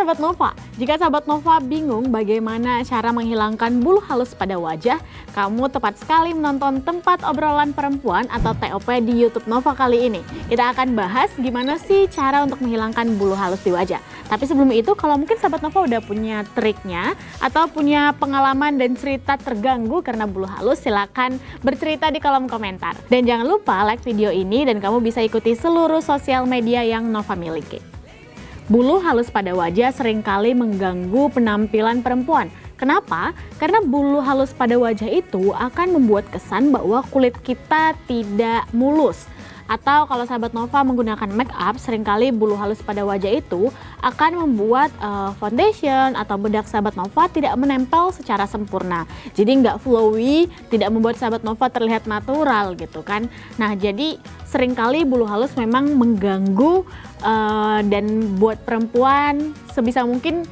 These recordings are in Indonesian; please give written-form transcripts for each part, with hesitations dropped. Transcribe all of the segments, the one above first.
Sahabat Nova, jika Sahabat Nova bingung bagaimana cara menghilangkan bulu halus pada wajah, kamu tepat sekali menonton Tempat Obrolan Perempuan atau TOP di YouTube Nova kali ini. Kita akan bahas gimana sih cara untuk menghilangkan bulu halus di wajah. Tapi sebelum itu, kalau mungkin Sahabat Nova udah punya triknya atau punya pengalaman dan cerita terganggu karena bulu halus, silakan bercerita di kolom komentar. Dan jangan lupa like video ini dan kamu bisa ikuti seluruh sosial media yang Nova miliki. Bulu halus pada wajah seringkali mengganggu penampilan perempuan. Kenapa? Karena bulu halus pada wajah itu akan membuat kesan bahwa kulit kita tidak mulus. Atau kalau Sahabat Nova menggunakan make up, seringkali bulu halus pada wajah itu akan membuat foundation atau bedak Sahabat Nova tidak menempel secara sempurna. Jadi nggak flowy, tidak membuat Sahabat Nova terlihat natural gitu kan. Nah, jadi seringkali bulu halus memang mengganggu dan buat perempuan sebisa mungkin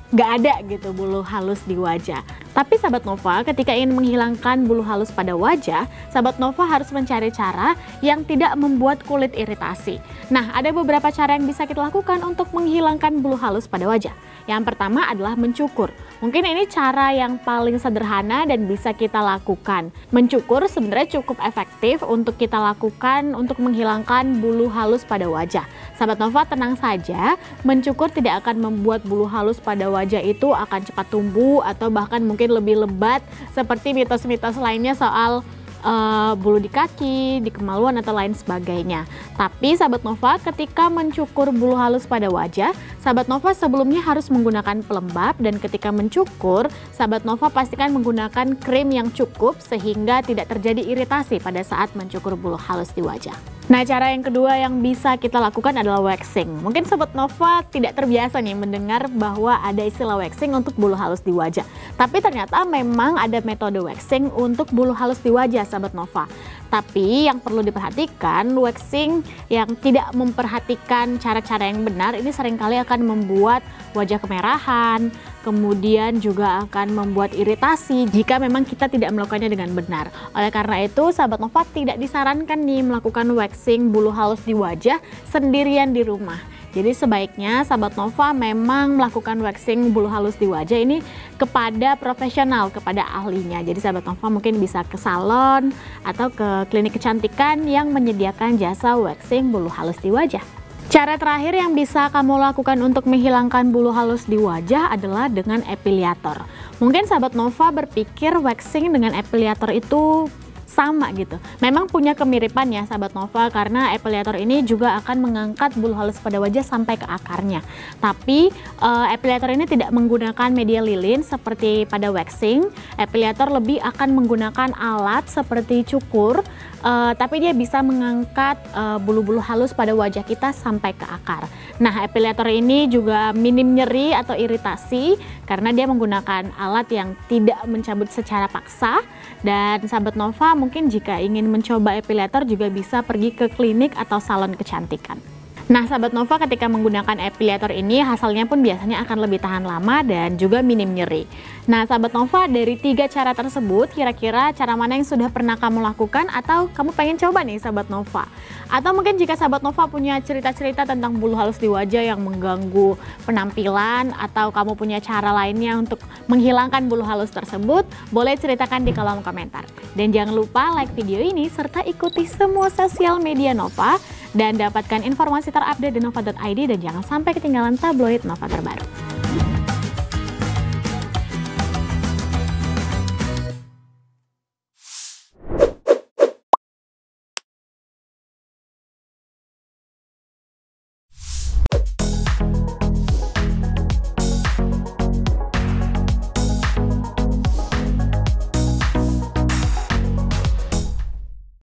nggak ada gitu bulu halus di wajah. Tapi Sahabat Nova, ketika ingin menghilangkan bulu halus pada wajah, Sahabat Nova harus mencari cara yang tidak membuat kulit iritasi. Nah, ada beberapa cara yang bisa kita lakukan untuk menghilangkan bulu halus pada wajah. Yang pertama adalah mencukur. Mungkin ini cara yang paling sederhana dan bisa kita lakukan. Mencukur sebenarnya cukup efektif untuk kita lakukan untuk menghilangkan bulu halus pada wajah. Sahabat Nova tenang saja, mencukur tidak akan membuat bulu halus pada wajah itu akan cepat tumbuh atau bahkan mungkin lebih lebat seperti mitos-mitos lainnya soal bulu di kaki, di kemaluan atau lain sebagainya. Tapi Sahabat Nova, ketika mencukur bulu halus pada wajah, Sahabat Nova sebelumnya harus menggunakan pelembab, dan ketika mencukur, Sahabat Nova pastikan menggunakan krim yang cukup sehingga tidak terjadi iritasi pada saat mencukur bulu halus di wajah. Nah, cara yang kedua yang bisa kita lakukan adalah waxing. Mungkin Sahabat Nova tidak terbiasa nih mendengar bahwa ada istilah waxing untuk bulu halus di wajah. Tapi ternyata memang ada metode waxing untuk bulu halus di wajah Sahabat Nova. Tapi yang perlu diperhatikan, waxing yang tidak memperhatikan cara-cara yang benar ini seringkali akan membuat wajah kemerahan, kemudian juga akan membuat iritasi jika memang kita tidak melakukannya dengan benar. Oleh karena itu, Sahabat Nova tidak disarankan nih melakukan waxing bulu halus di wajah sendirian di rumah. Jadi sebaiknya Sahabat Nova memang melakukan waxing bulu halus di wajah ini kepada profesional, kepada ahlinya. Jadi Sahabat Nova mungkin bisa ke salon atau ke klinik kecantikan yang menyediakan jasa waxing bulu halus di wajah. Cara terakhir yang bisa kamu lakukan untuk menghilangkan bulu halus di wajah adalah dengan epiliator. Mungkin Sahabat Nova berpikir waxing dengan epiliator itu sama gitu. Memang punya kemiripan ya Sahabat Nova, karena epiliator ini juga akan mengangkat bulu halus pada wajah sampai ke akarnya. Tapi epiliator ini tidak menggunakan media lilin seperti pada waxing. Epiliator lebih akan menggunakan alat seperti cukur, tapi dia bisa mengangkat bulu-bulu halus pada wajah kita sampai ke akar. Nah, epiliator ini juga minim nyeri atau iritasi karena dia menggunakan alat yang tidak mencabut secara paksa. Dan Sahabat Nova mungkin jika ingin mencoba epiliator juga bisa pergi ke klinik atau salon kecantikan. Nah, Sahabat Nova, ketika menggunakan epiliator ini hasilnya pun biasanya akan lebih tahan lama dan juga minim nyeri. Nah, Sahabat Nova, dari 3 cara tersebut, kira-kira cara mana yang sudah pernah kamu lakukan atau kamu pengen coba nih Sahabat Nova? Atau mungkin jika Sahabat Nova punya cerita-cerita tentang bulu halus di wajah yang mengganggu penampilan, atau kamu punya cara lainnya untuk menghilangkan bulu halus tersebut, boleh ceritakan di kolom komentar. Dan jangan lupa like video ini serta ikuti semua sosial media Nova dan dapatkan informasi terupdate di nova.id, dan jangan sampai ketinggalan tabloid Nova terbaru.